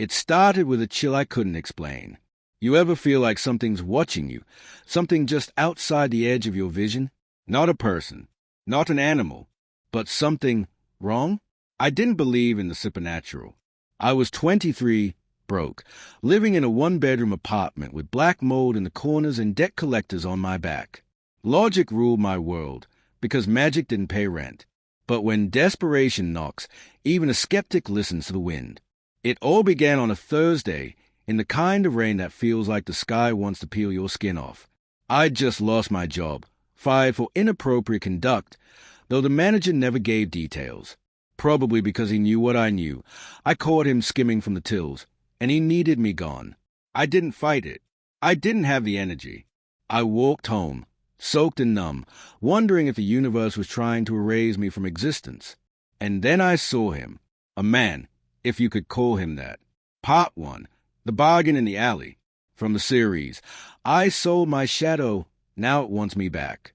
It started with a chill I couldn't explain. You ever feel like something's watching you, something just outside the edge of your vision? Not a person, not an animal, but something wrong? I didn't believe in the supernatural. I was 23, broke, living in a one-bedroom apartment with black mold in the corners and debt collectors on my back. Logic ruled my world, because magic didn't pay rent. But when desperation knocks, even a skeptic listens to the wind. It all began on a Thursday, in the kind of rain that feels like the sky wants to peel your skin off. I'd just lost my job, fired for inappropriate conduct, though the manager never gave details. Probably because he knew what I knew. I caught him skimming from the tills, and he needed me gone. I didn't fight it. I didn't have the energy. I walked home, soaked and numb, wondering if the universe was trying to erase me from existence. And then I saw him. A man, if you could call him that. Part 1. The Bargain in the Alley. From the series, I sold my shadow, now it wants me back.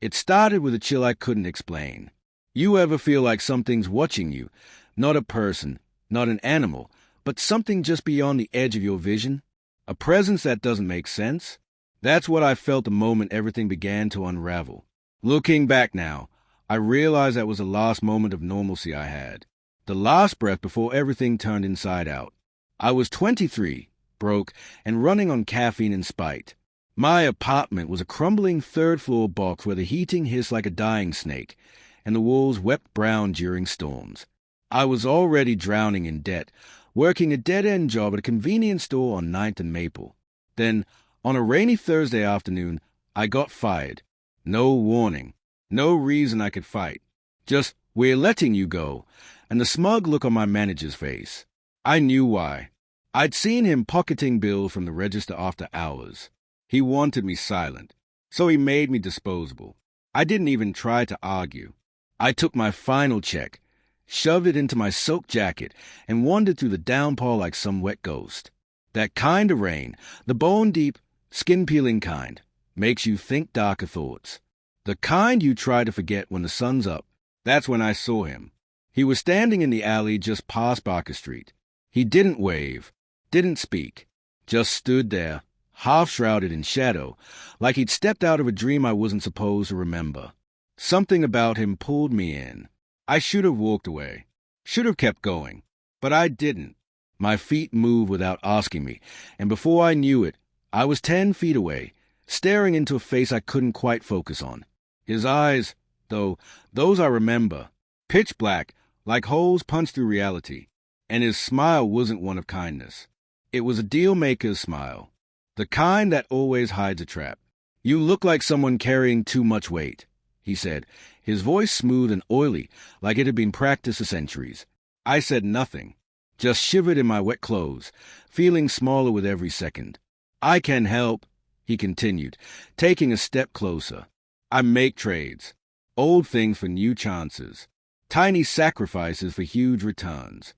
It started with a chill I couldn't explain. You ever feel like something's watching you? Not a person, not an animal, but something just beyond the edge of your vision? A presence that doesn't make sense? That's what I felt the moment everything began to unravel. Looking back now, I realized that was the last moment of normalcy I had. The last breath before everything turned inside out. I was 23, broke, and running on caffeine and spite. My apartment was a crumbling third-floor box where the heating hissed like a dying snake, and the walls wept brown during storms. I was already drowning in debt, working a dead-end job at a convenience store on 9th and Maple. Then, on a rainy Thursday afternoon, I got fired. No warning, no reason I could fight. Just, we're letting you go, and the smug look on my manager's face. I knew why. I'd seen him pocketing bills from the register after hours. He wanted me silent, so he made me disposable. I didn't even try to argue. I took my final check, shoved it into my soaked jacket, and wandered through the downpour like some wet ghost. That kind of rain, the bone-deep, skin-peeling kind, makes you think darker thoughts. The kind you try to forget when the sun's up. That's when I saw him. He was standing in the alley just past Barker Street. He didn't wave, didn't speak, just stood there, half-shrouded in shadow, like he'd stepped out of a dream I wasn't supposed to remember. Something about him pulled me in. I should have walked away, should have kept going, but I didn't. My feet moved without asking me, and before I knew it, I was 10 feet away, staring into a face I couldn't quite focus on. His eyes, though, those I remember, pitch black, like holes punched through reality. And his smile wasn't one of kindness. It was a deal-maker's smile, the kind that always hides a trap. You look like someone carrying too much weight, he said, his voice smooth and oily, like it had been practiced for centuries. I said nothing, just shivered in my wet clothes, feeling smaller with every second. I can help, he continued, taking a step closer. I make trades, old things for new chances, tiny sacrifices for huge returns.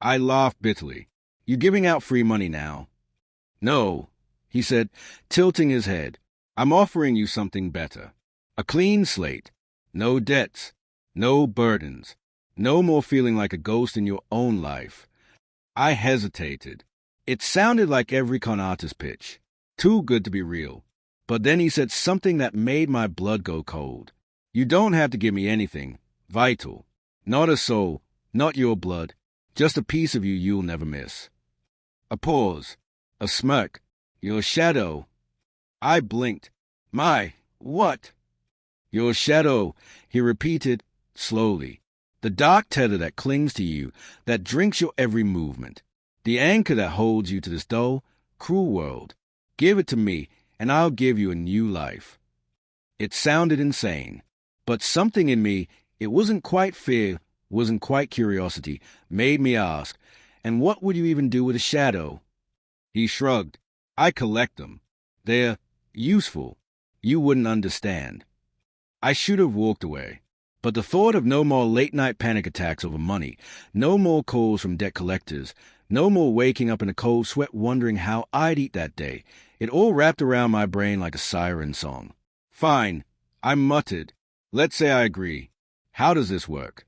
I laughed bitterly. You giving out free money now? No, he said, tilting his head. I'm offering you something better. A clean slate. No debts. No burdens. No more feeling like a ghost in your own life. I hesitated. It sounded like every con artist pitch. Too good to be real. But then he said something that made my blood go cold. You don't have to give me anything. Vital. Not a soul. Not your blood. Just a piece of you you'll never miss. A pause. A smirk. Your shadow. I blinked. My, what? Your shadow, he repeated, slowly. The dark tether that clings to you, that drinks your every movement. The anchor that holds you to this dull, cruel world. Give it to me, and I'll give you a new life. It sounded insane, but something in me, it wasn't quite fear, wasn't quite curiosity, made me ask, and what would you even do with a shadow? He shrugged. I collect them. They're useful. You wouldn't understand. I should have walked away. But the thought of no more late-night panic attacks over money, no more calls from debt collectors, no more waking up in a cold sweat wondering how I'd eat that day, it all wrapped around my brain like a siren song. Fine, I muttered. Let's say I agree. How does this work?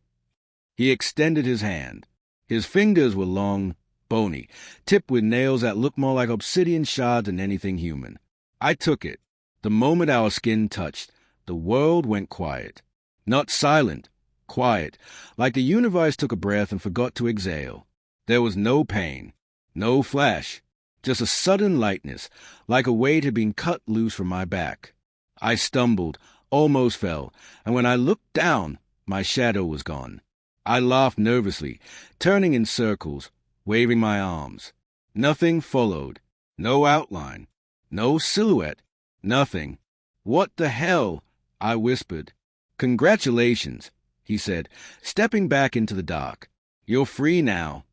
He extended his hand. His fingers were long, bony, tipped with nails that looked more like obsidian shards than anything human. I took it. The moment our skin touched, the world went quiet. Not silent, quiet, like the universe took a breath and forgot to exhale. There was no pain, no flash, just a sudden lightness, like a weight had been cut loose from my back. I stumbled, almost fell, and when I looked down, my shadow was gone. I laughed nervously, turning in circles, waving my arms. Nothing followed. No outline. No silhouette. Nothing. "What the hell?" I whispered. "Congratulations," he said, stepping back into the dark. "You're free now."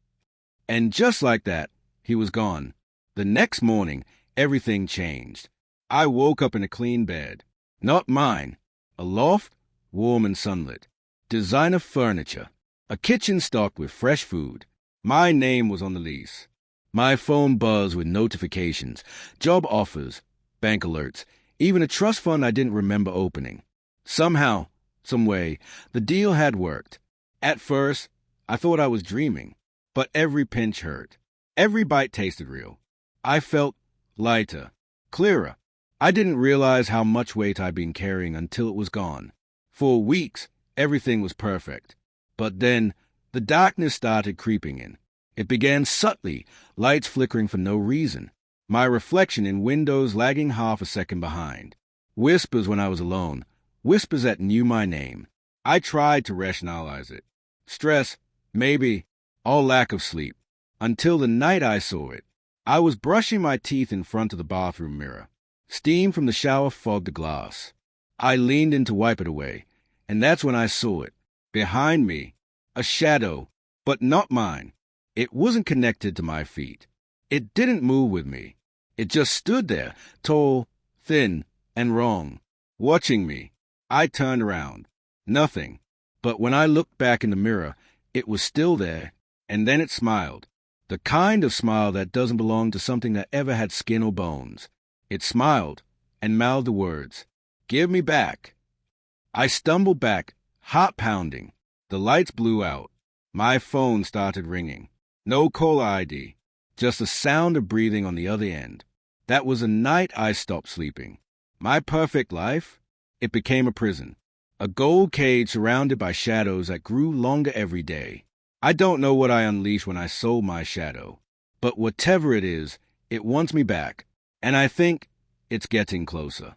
And just like that, he was gone. The next morning, everything changed. I woke up in a clean bed. Not mine. A loft, warm and sunlit. Designer furniture. A kitchen stocked with fresh food. My name was on the lease. My phone buzzed with notifications, job offers, bank alerts, even a trust fund I didn't remember opening. Somehow, some way, the deal had worked. At first, I thought I was dreaming, but every pinch hurt. Every bite tasted real. I felt lighter, clearer. I didn't realize how much weight I'd been carrying until it was gone. For weeks, everything was perfect. But then, the darkness started creeping in. It began subtly, lights flickering for no reason. My reflection in windows lagging half a second behind. Whispers when I was alone. Whispers that knew my name. I tried to rationalize it. Stress, maybe, all lack of sleep. Until the night I saw it. I was brushing my teeth in front of the bathroom mirror. Steam from the shower fogged the glass. I leaned in to wipe it away, and that's when I saw it. Behind me, a shadow, but not mine. It wasn't connected to my feet. It didn't move with me. It just stood there, tall, thin, and wrong, watching me. I turned around. Nothing. But when I looked back in the mirror, it was still there, and then it smiled. The kind of smile that doesn't belong to something that ever had skin or bones. It smiled and mouthed the words, "Give me back." I stumbled back, heart pounding. The lights blew out. My phone started ringing. No caller ID, just the sound of breathing on the other end. That was the night I stopped sleeping. My perfect life? It became a prison. A gold cage surrounded by shadows that grew longer every day. I don't know what I unleashed when I sold my shadow, but whatever it is, it wants me back, and I think it's getting closer.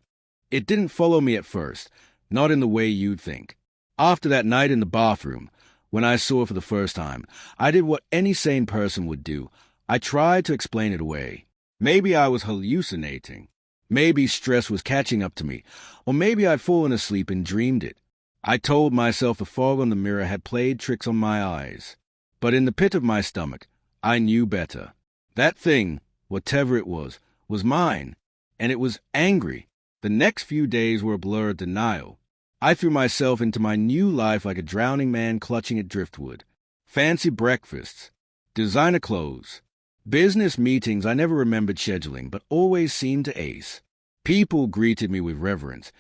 It didn't follow me at first, not in the way you'd think. After that night in the bathroom, when I saw it for the first time, I did what any sane person would do. I tried to explain it away. Maybe I was hallucinating. Maybe stress was catching up to me, or maybe I'd fallen asleep and dreamed it. I told myself the fog on the mirror had played tricks on my eyes. But in the pit of my stomach, I knew better. That thing, whatever it was mine, and it was angry. The next few days were a blur of denial. I threw myself into my new life like a drowning man clutching at driftwood. Fancy breakfasts, designer clothes, business meetings I never remembered scheduling but always seemed to ace. People greeted me with reverence,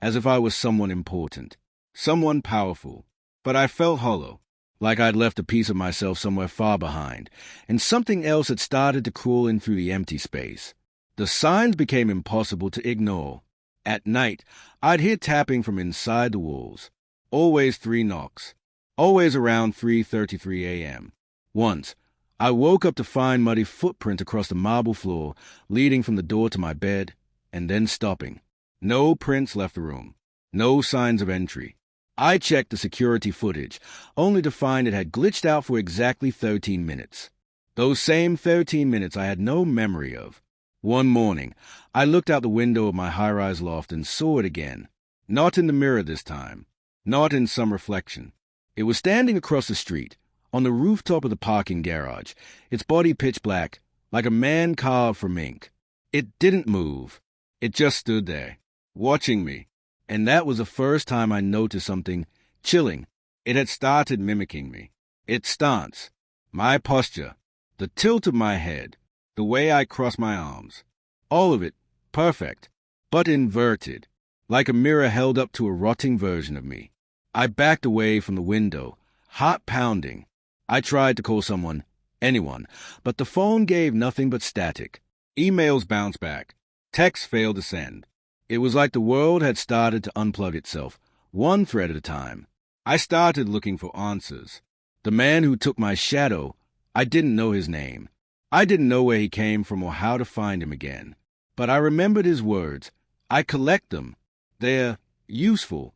as if I was someone important, someone powerful. But I felt hollow, like I'd left a piece of myself somewhere far behind, and something else had started to crawl in through the empty space. The signs became impossible to ignore. At night, I'd hear tapping from inside the walls. Always 3 knocks. Always around 3:33 a.m. Once, I woke up to find muddy footprint across the marble floor, leading from the door to my bed, and then stopping. No prints left the room. No signs of entry. I checked the security footage, only to find it had glitched out for exactly 13 minutes. Those same 13 minutes I had no memory of. One morning, I looked out the window of my high-rise loft and saw it again. Not in the mirror this time. Not in some reflection. It was standing across the street, on the rooftop of the parking garage, its body pitch black, like a man carved from ink. It didn't move. It just stood there, watching me. And that was the first time I noticed something chilling. It had started mimicking me. Its stance, my posture, the tilt of my head, the way I crossed my arms. All of it perfect, but inverted, like a mirror held up to a rotting version of me. I backed away from the window, heart pounding. I tried to call someone, anyone, but the phone gave nothing but static. Emails bounced back. Texts failed to send. It was like the world had started to unplug itself, one thread at a time. I started looking for answers. The man who took my shadow, I didn't know his name. I didn't know where he came from or how to find him again. But I remembered his words. I collect them. They're useful.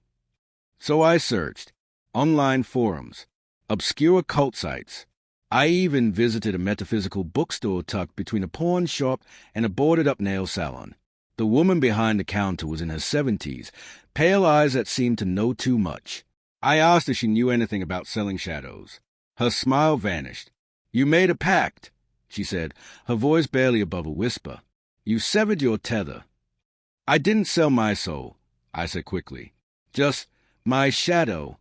So I searched. Online forums. Obscure cult sites. I even visited a metaphysical bookstore tucked between a pawn shop and a boarded-up nail salon. The woman behind the counter was in her 70s, pale eyes that seemed to know too much. I asked if she knew anything about selling shadows. Her smile vanished. "You made a pact," she said, her voice barely above a whisper. "You severed your tether." "I didn't sell my soul," I said quickly. "Just my shadow."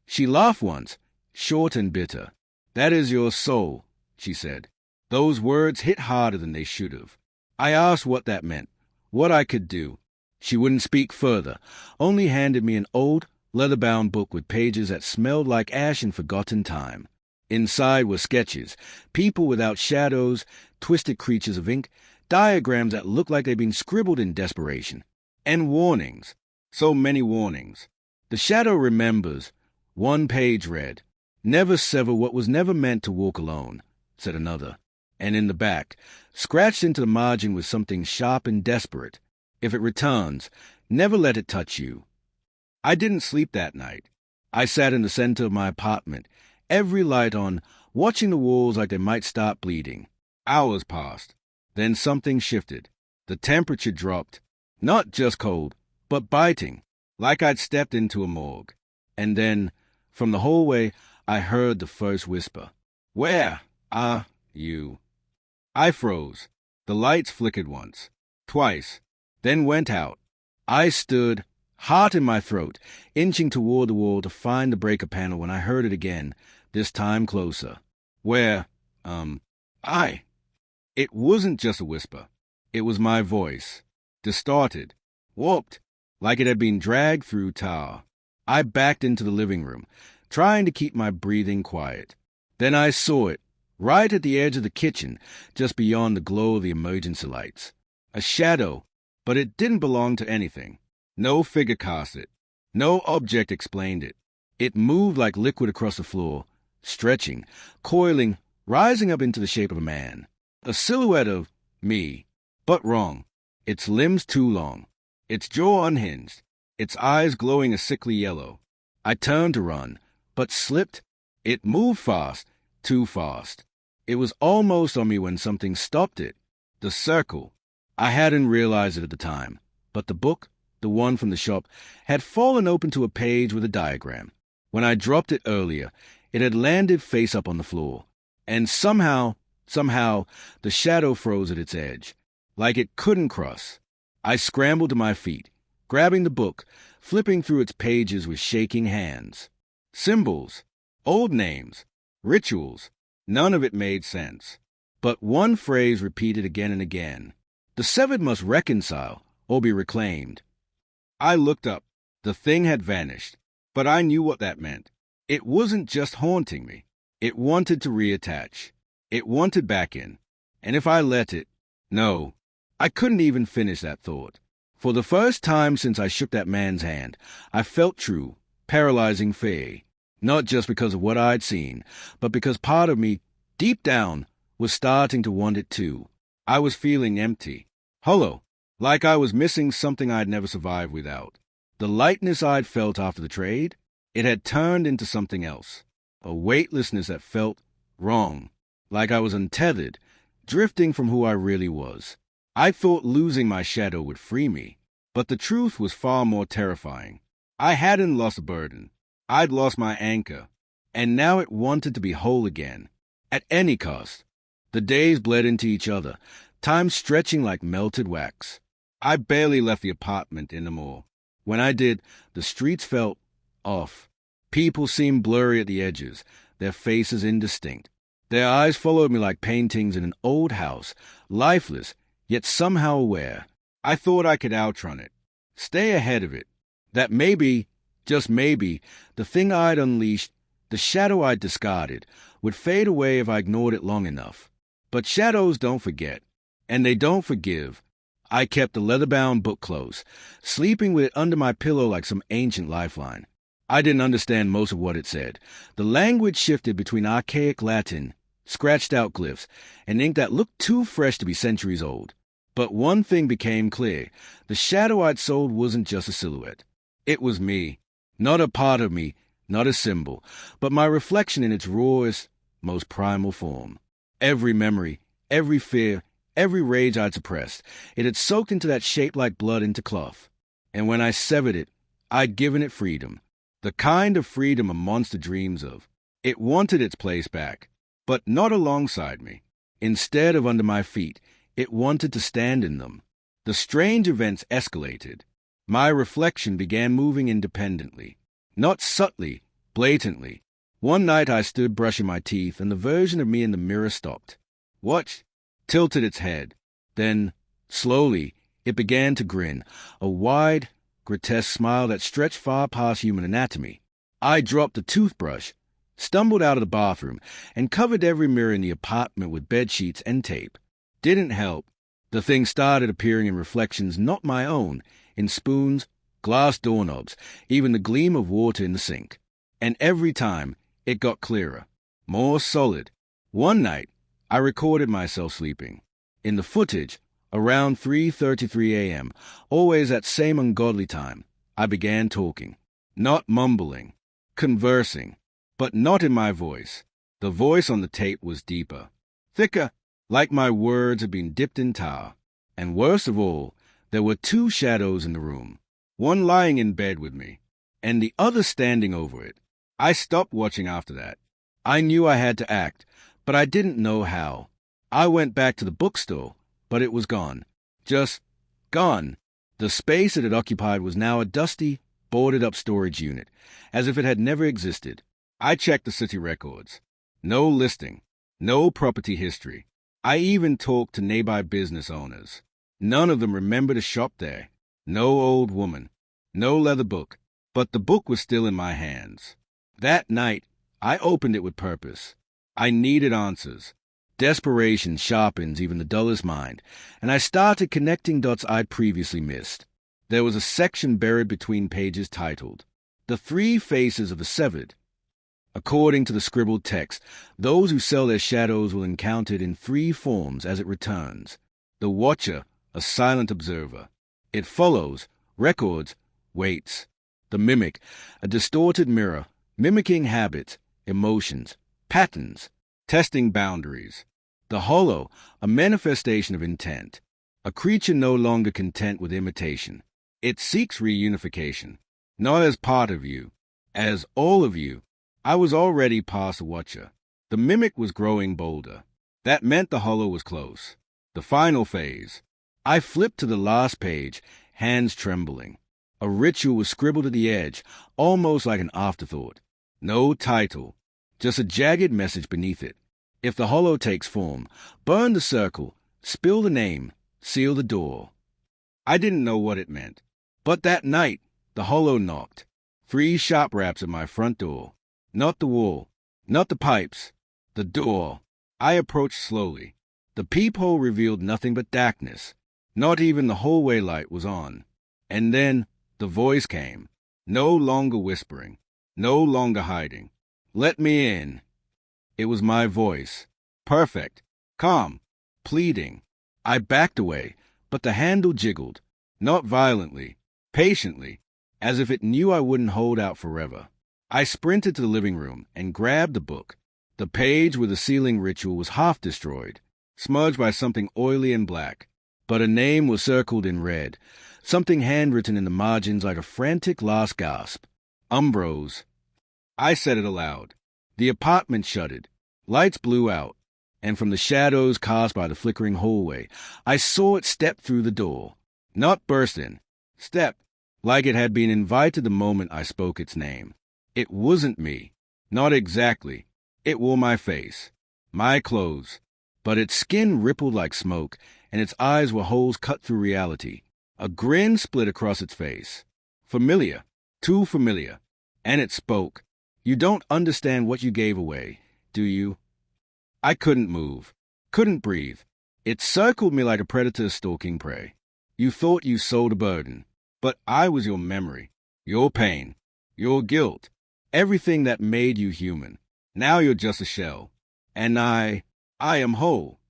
She laughed once, short and bitter. "That is your soul," she said. Those words hit harder than they should have. I asked what that meant, what I could do. She wouldn't speak further, only handed me an old, leather-bound book with pages that smelled like ash and forgotten time. Inside were sketches, people without shadows, twisted creatures of ink, diagrams that looked like they'd been scribbled in desperation. And warnings. So many warnings. "The shadow remembers," one page read. "Never sever what was never meant to walk alone," said another. And in the back, scratched into the margin was something sharp and desperate. "If it returns, never let it touch you." I didn't sleep that night. I sat in the center of my apartment, every light on, watching the walls like they might start bleeding. Hours passed. Then something shifted. The temperature dropped. Not just cold, but biting, like I'd stepped into a morgue. And then, from the hallway, I heard the first whisper. "Where are you?" I froze. The lights flickered once, twice, then went out. I stood, heart in my throat, inching toward the wall to find the breaker panel when I heard it again, this time closer. "Where, I..." It wasn't just a whisper. It was my voice. Distorted, warped, like it had been dragged through tar. I backed into the living room, trying to keep my breathing quiet. Then I saw it, right at the edge of the kitchen, just beyond the glow of the emergency lights. A shadow, but it didn't belong to anything. No figure cast it. No object explained it. It moved like liquid across the floor, stretching, coiling, rising up into the shape of a man. A silhouette of me, but wrong. Its limbs too long. Its jaw unhinged. Its eyes glowing a sickly yellow. I turned to run, but slipped. It moved fast, too fast. It was almost on me when something stopped it. The circle. I hadn't realized it at the time, but the book, the one from the shop, had fallen open to a page with a diagram. When I dropped it earlier, it had landed face up on the floor, and somehow, the shadow froze at its edge, like it couldn't cross. I scrambled to my feet, grabbing the book, flipping through its pages with shaking hands. Symbols, old names, rituals, none of it made sense. But one phrase repeated again and again. The severed must reconcile or be reclaimed. I looked up. The thing had vanished, but I knew what that meant. It wasn't just haunting me. It wanted to reattach. It wanted back in. And if I let it... No, I couldn't even finish that thought. For the first time since I shook that man's hand, I felt true, paralyzing fear. Not just because of what I'd seen, but because part of me, deep down, was starting to want it too. I was feeling empty, hollow, like I was missing something I'd never survived without. The lightness I'd felt after the trade, it had turned into something else. A weightlessness that felt wrong, like I was untethered, drifting from who I really was. I thought losing my shadow would free me, but the truth was far more terrifying. I hadn't lost a burden. I'd lost my anchor, and now it wanted to be whole again, at any cost. The days bled into each other, time stretching like melted wax. I barely left the apartment anymore. When I did, the streets felt off. People seemed blurry at the edges, their faces indistinct. Their eyes followed me like paintings in an old house, lifeless, yet somehow aware. I thought I could outrun it, stay ahead of it. That maybe, just maybe, the thing I'd unleashed, the shadow I'd discarded, would fade away if I ignored it long enough. But shadows don't forget, and they don't forgive. I kept the leather-bound book close, sleeping with it under my pillow like some ancient lifeline. I didn't understand most of what it said. The language shifted between archaic Latin, scratched-out glyphs, and ink that looked too fresh to be centuries old. But one thing became clear. The shadow I'd sold wasn't just a silhouette. It was me. Not a part of me, not a symbol, but my reflection in its rawest, most primal form. Every memory, every fear, every rage I'd suppressed, it had soaked into that shape like blood into cloth. And when I severed it, I'd given it freedom. The kind of freedom a monster dreams of. It wanted its place back, but not alongside me. Instead of under my feet, it wanted to stand in them. The strange events escalated. My reflection began moving independently. Not subtly, blatantly. One night I stood brushing my teeth, and the version of me in the mirror stopped. Watched, tilted its head. Then, slowly, it began to grin, a wide, grotesque smile that stretched far past human anatomy. I dropped the toothbrush, stumbled out of the bathroom, and covered every mirror in the apartment with bedsheets and tape. Didn't help. The thing started appearing in reflections not my own, in spoons, glass doorknobs, even the gleam of water in the sink. And every time, it got clearer, more solid. One night, I recorded myself sleeping. In the footage, around 3:33 a.m., always that same ungodly time, I began talking. Not mumbling, conversing, but not in my voice. The voice on the tape was deeper, thicker, like my words had been dipped in tar. And worst of all, there were two shadows in the room, one lying in bed with me, and the other standing over it. I stopped watching after that. I knew I had to act, but I didn't know how. I went back to the bookstore, but it was gone. Just gone. The space it had occupied was now a dusty, boarded-up storage unit, as if it had never existed. I checked the city records. No listing, no property history. I even talked to nearby business owners. None of them remembered a shop there. No old woman. No leather book. But the book was still in my hands. That night, I opened it with purpose. I needed answers. Desperation sharpens even the dullest mind, and I started connecting dots I'd previously missed. There was a section buried between pages titled, "The Three Faces of the Severed." According to the scribbled text, those who sell their shadows will encounter it in three forms as it returns. The watcher, a silent observer. It follows, records, waits. The mimic, a distorted mirror, mimicking habits, emotions, patterns, testing boundaries. The hollow, a manifestation of intent. A creature no longer content with imitation. It seeks reunification, not as part of you, as all of you. I was already past the watcher. The mimic was growing bolder. That meant the hollow was close. The final phase. I flipped to the last page, hands trembling. A ritual was scribbled at the edge, almost like an afterthought. No title, just a jagged message beneath it. If the hollow takes form, burn the circle, spill the name, seal the door. I didn't know what it meant. But that night, the hollow knocked. 3 sharp raps at my front door. Not the wall, not the pipes, the door. I approached slowly. The peephole revealed nothing but darkness. Not even the hallway light was on. And then the voice came, no longer whispering, no longer hiding. "Let me in." It was my voice. Perfect, calm, pleading. I backed away, but the handle jiggled, not violently, patiently, as if it knew I wouldn't hold out forever. I sprinted to the living room and grabbed the book. The page with the sealing ritual was half destroyed, smudged by something oily and black. But a name was circled in red, something handwritten in the margins like a frantic last gasp. Ambrose. I said it aloud. The apartment shuddered. Lights blew out, and from the shadows cast by the flickering hallway, I saw it step through the door. Not burst in. Step, like it had been invited the moment I spoke its name. It wasn't me. Not exactly. It wore my face, my clothes, but its skin rippled like smoke, and its eyes were holes cut through reality. A grin split across its face. Familiar, too familiar. And it spoke. "You don't understand what you gave away. do you? I couldn't move, couldn't breathe. It circled me like a predator stalking prey. You thought you sold a burden, but I was your memory, your pain, your guilt, everything that made you human. Now you're just a shell, and I am whole.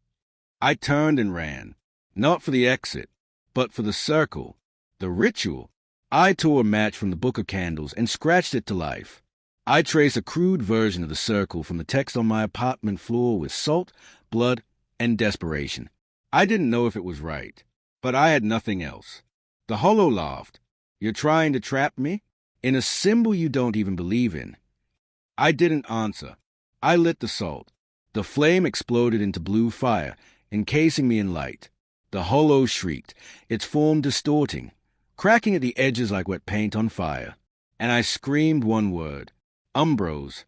I turned and ran, not for the exit, but for the circle, the ritual. I tore a match from the book of candles and scratched it to life. I traced a crude version of the circle from the text on my apartment floor with salt, blood, and desperation. I didn't know if it was right, but I had nothing else. The hollow laughed. You're trying to trap me? In a symbol you don't even believe in. I didn't answer. I lit the salt. The flame exploded into blue fire, encasing me in light. The hollow shrieked, its form distorting, cracking at the edges like wet paint on fire. And I screamed one word, Umbros.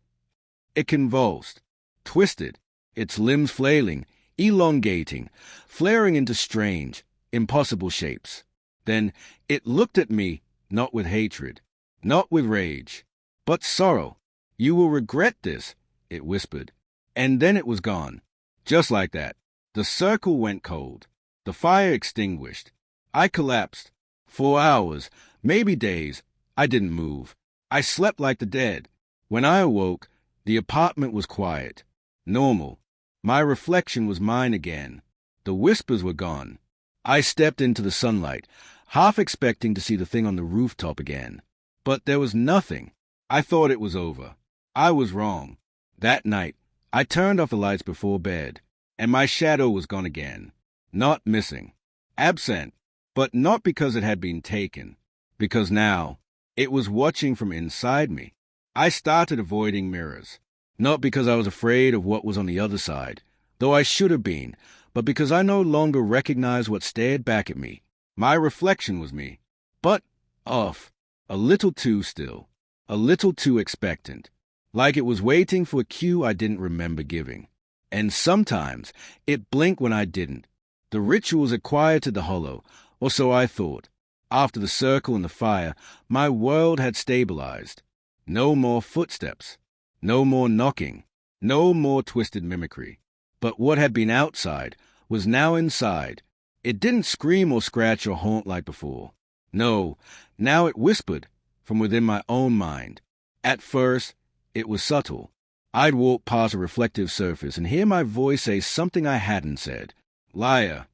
It convulsed, twisted, its limbs flailing, elongating, flaring into strange, impossible shapes. Then it looked at me, not with hatred, not with rage, but sorrow. You will regret this, it whispered. And then it was gone. Just like that. The circle went cold. The fire extinguished. I collapsed. For hours, maybe days, I didn't move. I slept like the dead. When I awoke, the apartment was quiet. Normal. My reflection was mine again. The whispers were gone. I stepped into the sunlight, half expecting to see the thing on the rooftop again. But there was nothing. I thought it was over. I was wrong. That night, I turned off the lights before bed, and my shadow was gone again. Not missing. Absent. But not because it had been taken. Because now, it was watching from inside me. I started avoiding mirrors. Not because I was afraid of what was on the other side, though I should have been, but because I no longer recognized what stared back at me. My reflection was me. But off. A little too still. A little too expectant. Like it was waiting for a cue I didn't remember giving. And sometimes it blinked when I didn't. The rituals had quieted the hollow, or so I thought. After the circle and the fire, my world had stabilized. No more footsteps. No more knocking. No more twisted mimicry. But what had been outside was now inside. It didn't scream or scratch or haunt like before. No, now it whispered from within my own mind. At first, it was subtle. I'd walk past a reflective surface and hear my voice say something I hadn't said. Liar.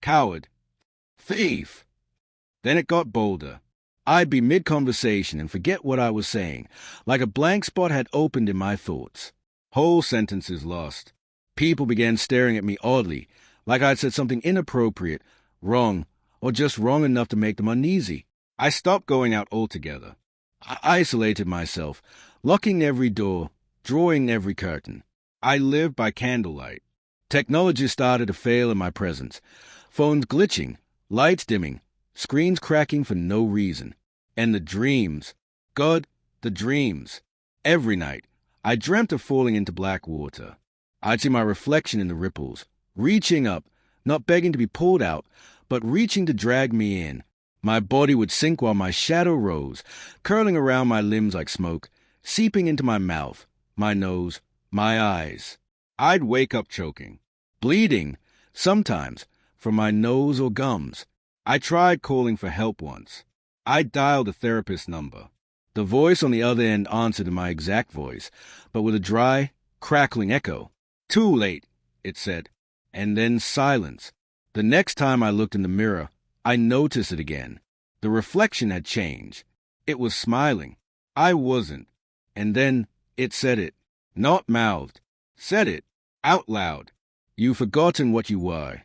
Coward. Thief. Then it got bolder. I'd be mid-conversation and forget what I was saying, like a blank spot had opened in my thoughts. Whole sentences lost. People began staring at me oddly, like I'd said something inappropriate, wrong, or just wrong enough to make them uneasy. I stopped going out altogether. I isolated myself, locking every door, drawing every curtain. I lived by candlelight. Technology started to fail in my presence. Phones glitching, lights dimming, screens cracking for no reason. And the dreams. God, the dreams. Every night, I dreamt of falling into black water. I'd see my reflection in the ripples, reaching up, not begging to be pulled out, but reaching to drag me in. My body would sink while my shadow rose, curling around my limbs like smoke, seeping into my mouth, my nose, my eyes. I'd wake up choking, bleeding, sometimes, from my nose or gums. I tried calling for help once. I dialed a therapist's number. The voice on the other end answered in my exact voice, but with a dry, crackling echo. Too late, it said. And then silence. The next time I looked in the mirror, I noticed it again. The reflection had changed. It was smiling. I wasn't. And then it said it. Not mouthed. Said it. Out loud. You've forgotten what you were.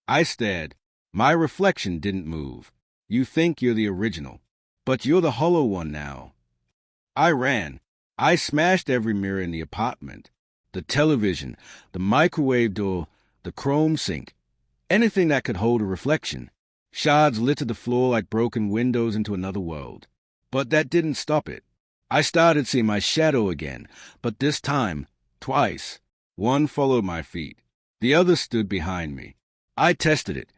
I stared. My reflection didn't move. You think you're the original, but you're the hollow one now. I ran. I smashed every mirror in the apartment. The television, the microwave door, the chrome sink. Anything that could hold a reflection. Shards littered the floor like broken windows into another world. But that didn't stop it. I started seeing my shadow again, but this time, twice. One followed my feet. The other stood behind me. I tested it.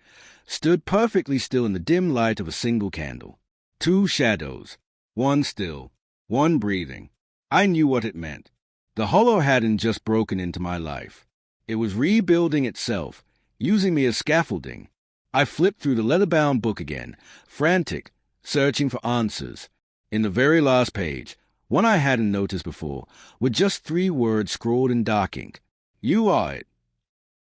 Stood perfectly still in the dim light of a single candle. Two shadows. One still. One breathing. I knew what it meant. The hollow hadn't just broken into my life. It was rebuilding itself, using me as scaffolding. I flipped through the leather-bound book again, frantic, searching for answers. In the very last page, one I hadn't noticed before, were just 3 words scrawled in dark ink. You are it.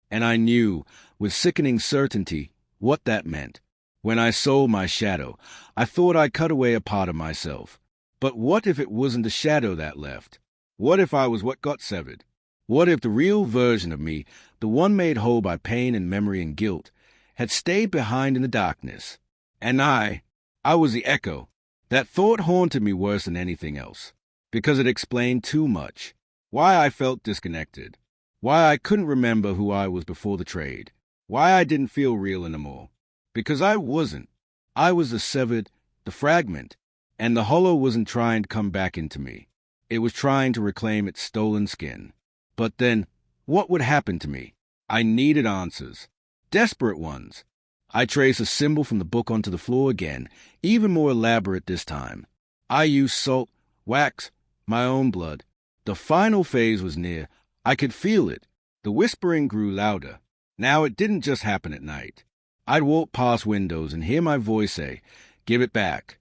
And I knew, with sickening certainty, what that meant. When I sold my shadow, I thought I cut away a part of myself. But what if it wasn't the shadow that left? What if I was what got severed? What if the real version of me, the one made whole by pain and memory and guilt, had stayed behind in the darkness? And I was the echo. That thought haunted me worse than anything else, because it explained too much. Why I felt disconnected. Why I couldn't remember who I was before the trade. Why I didn't feel real anymore. Because I wasn't. I was the severed, the fragment, and the hollow wasn't trying to come back into me. It was trying to reclaim its stolen skin. But then, what would happen to me? I needed answers. Desperate ones. I traced a symbol from the book onto the floor again, even more elaborate this time. I used salt, wax, my own blood. The final phase was near. I could feel it. The whispering grew louder. Now it didn't just happen at night. I'd walk past windows and hear my voice say, "Give it back."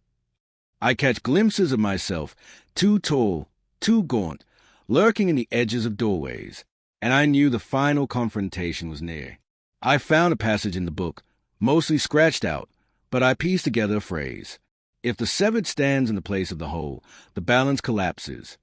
I catch glimpses of myself, too tall, too gaunt, lurking in the edges of doorways, and I knew the final confrontation was near. I found a passage in the book, mostly scratched out, but I pieced together a phrase. If the severed stands in the place of the whole, the balance collapses.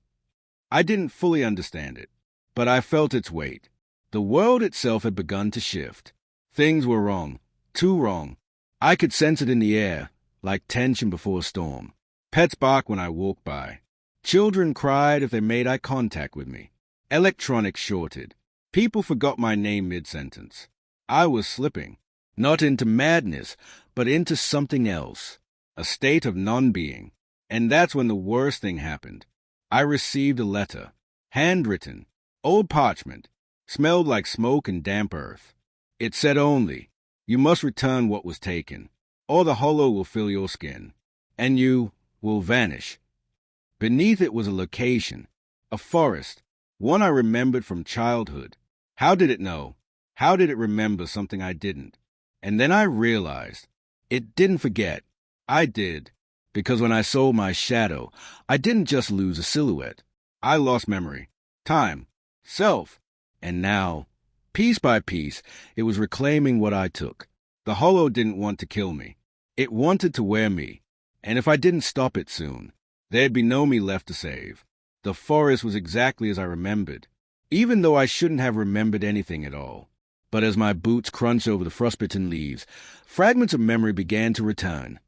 I didn't fully understand it, but I felt its weight. The world itself had begun to shift. Things were wrong, too wrong. I could sense it in the air, like tension before a storm. Pets barked when I walked by. Children cried if they made eye contact with me. Electronics shorted. People forgot my name mid-sentence. I was slipping, not into madness, but into something else, a state of non-being. And that's when the worst thing happened. I received a letter, handwritten, old parchment, smelled like smoke and damp earth. It said only, "You must return what was taken, or the hollow will fill your skin, and you will vanish." Beneath it was a location, a forest, one I remembered from childhood. How did it know? How did it remember something I didn't? And then I realized it didn't forget. I did, because when I sold my shadow, I didn't just lose a silhouette. I lost memory, time, self, and now, piece by piece, it was reclaiming what I took. The hollow didn't want to kill me. It wanted to wear me, and if I didn't stop it soon, there'd be no me left to save. The forest was exactly as I remembered, even though I shouldn't have remembered anything at all. But as my boots crunched over the frostbitten leaves, fragments of memory began to return.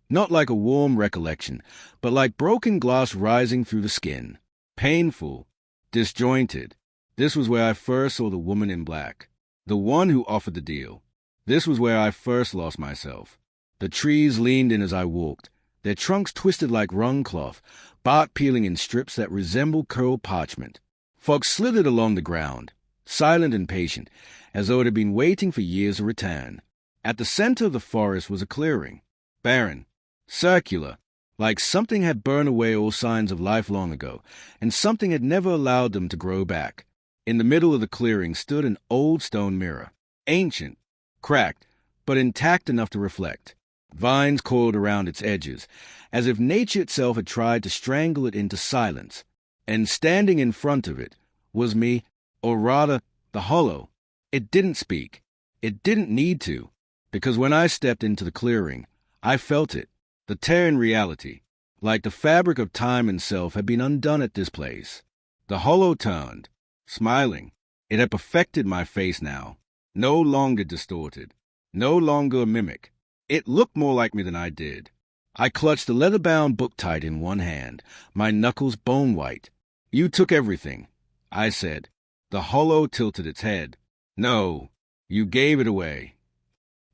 Not like a warm recollection, but like broken glass rising through the skin. Painful, disjointed. This was where I first saw the woman in black, the one who offered the deal. This was where I first lost myself. The trees leaned in as I walked, their trunks twisted like wrung cloth, bark peeling in strips that resembled curled parchment. Fox slithered along the ground, silent and patient, as though it had been waiting for years to return. At the center of the forest was a clearing, barren, circular, like something had burned away all signs of life long ago, and something had never allowed them to grow back. In the middle of the clearing stood an old stone mirror, ancient, cracked, but intact enough to reflect. Vines coiled around its edges, as if nature itself had tried to strangle it into silence. And standing in front of it was me, or rather, the hollow. It didn't speak. It didn't need to, because when I stepped into the clearing, I felt it, the tear in reality, like the fabric of time and self had been undone at this place. The hollow turned, smiling. It had perfected my face now, no longer distorted, no longer a mimic. It looked more like me than I did. I clutched the leather-bound book tight in one hand, my knuckles bone-white. "You took everything," I said. The hollow tilted its head. "No, you gave it away."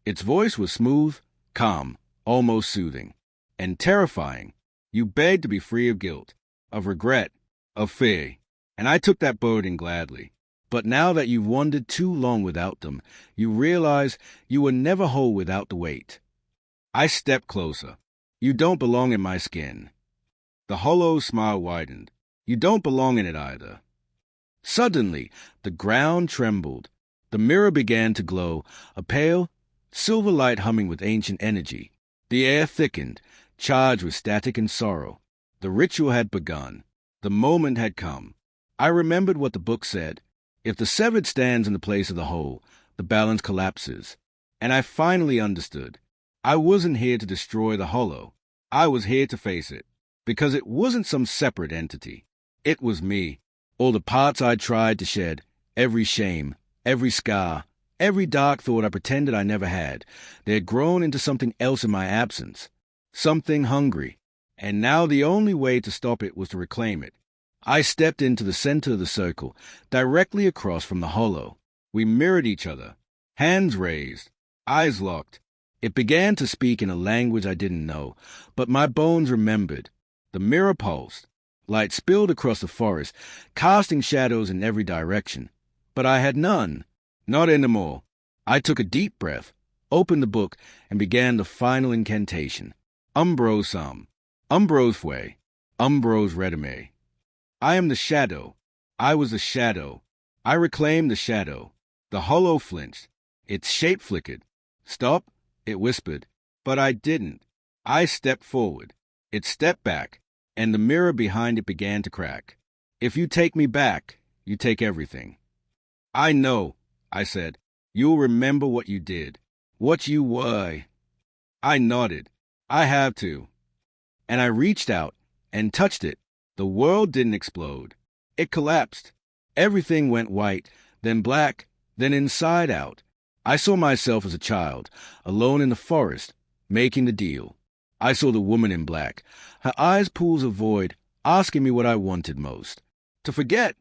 Its voice was smooth, calm, almost soothing, and terrifying. "You begged to be free of guilt, of regret, of fear, and I took that burden gladly. But now that you've wandered too long without them, you realize you were never whole without the weight." I stepped closer. "You don't belong in my skin." The hollow smile widened. "You don't belong in it either. Suddenly, the ground trembled. The mirror began to glow, a pale, silver light humming with ancient energy. The air thickened, charged with static and sorrow. The ritual had begun. The moment had come. I remembered what the book said. If the severed stands in the place of the whole, the balance collapses. And I finally understood. I wasn't here to destroy the hollow. I was here to face it. Because it wasn't some separate entity. It was me. All the parts I'd tried to shed, every shame, every scar, every dark thought I pretended I never had, they had grown into something else in my absence. Something hungry. And now the only way to stop it was to reclaim it. I stepped into the center of the circle, directly across from the hollow. We mirrored each other, hands raised, eyes locked. It began to speak in a language I didn't know, but my bones remembered. The mirror pulsed. Light spilled across the forest, casting shadows in every direction. But I had none. Not anymore. I took a deep breath, opened the book, and began the final incantation. Umbro Sum. Umbros Fue. Umbros Redime. I am the shadow. I was the shadow. I reclaimed the shadow. The hollow flinched. Its shape flickered. Stop, it whispered. But I didn't. I stepped forward. It stepped back, and the mirror behind it began to crack. If you take me back, you take everything. I know, I said. You'll remember what you did. What you were. I nodded. I have to. And I reached out and touched it. The world didn't explode. It collapsed. Everything went white, then black, then inside out. I saw myself as a child, alone in the forest, making the deal. I saw the woman in black, her eyes pools of void, asking me what I wanted most. To forget,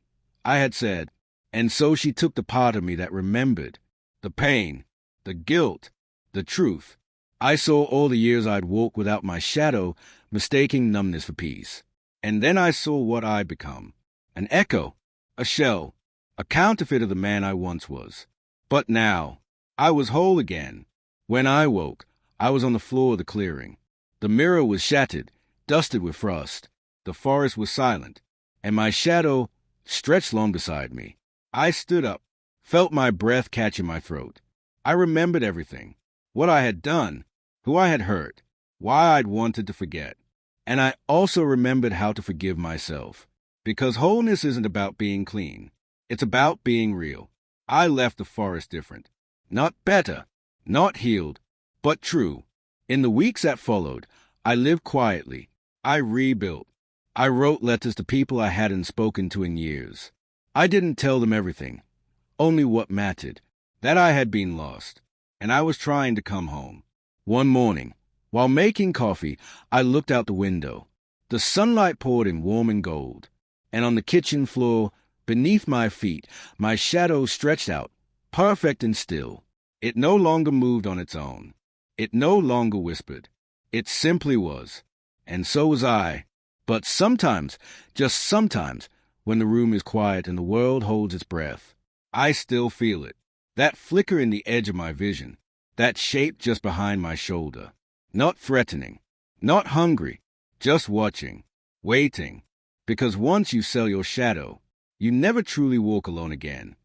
I had said, and so she took the part of me that remembered. The pain, the guilt, the truth. I saw all the years I'd walked without my shadow, mistaking numbness for peace. And then I saw what I'd become. An echo, a shell, a counterfeit of the man I once was. But now, I was whole again. When I woke, I was on the floor of the clearing. The mirror was shattered, dusted with frost. The forest was silent, and my shadow stretched long beside me. I stood up, felt my breath catch in my throat. I remembered everything, what I had done, who I had hurt, why I'd wanted to forget. And I also remembered how to forgive myself. Because wholeness isn't about being clean. It's about being real. I left the forest different. Not better, not healed, but true. In the weeks that followed, I lived quietly. I rebuilt. I wrote letters to people I hadn't spoken to in years. I didn't tell them everything, only what mattered, that I had been lost, and I was trying to come home. One morning, while making coffee, I looked out the window. The sunlight poured in warm and gold, and on the kitchen floor, beneath my feet, my shadow stretched out, perfect and still. It no longer moved on its own. It no longer whispered. It simply was. And so was I. But sometimes, just sometimes, when the room is quiet and the world holds its breath, I still feel it. That flicker in the edge of my vision. That shape just behind my shoulder. Not threatening. Not hungry. Just watching. Waiting. Because once you sell your shadow, you never truly walk alone again.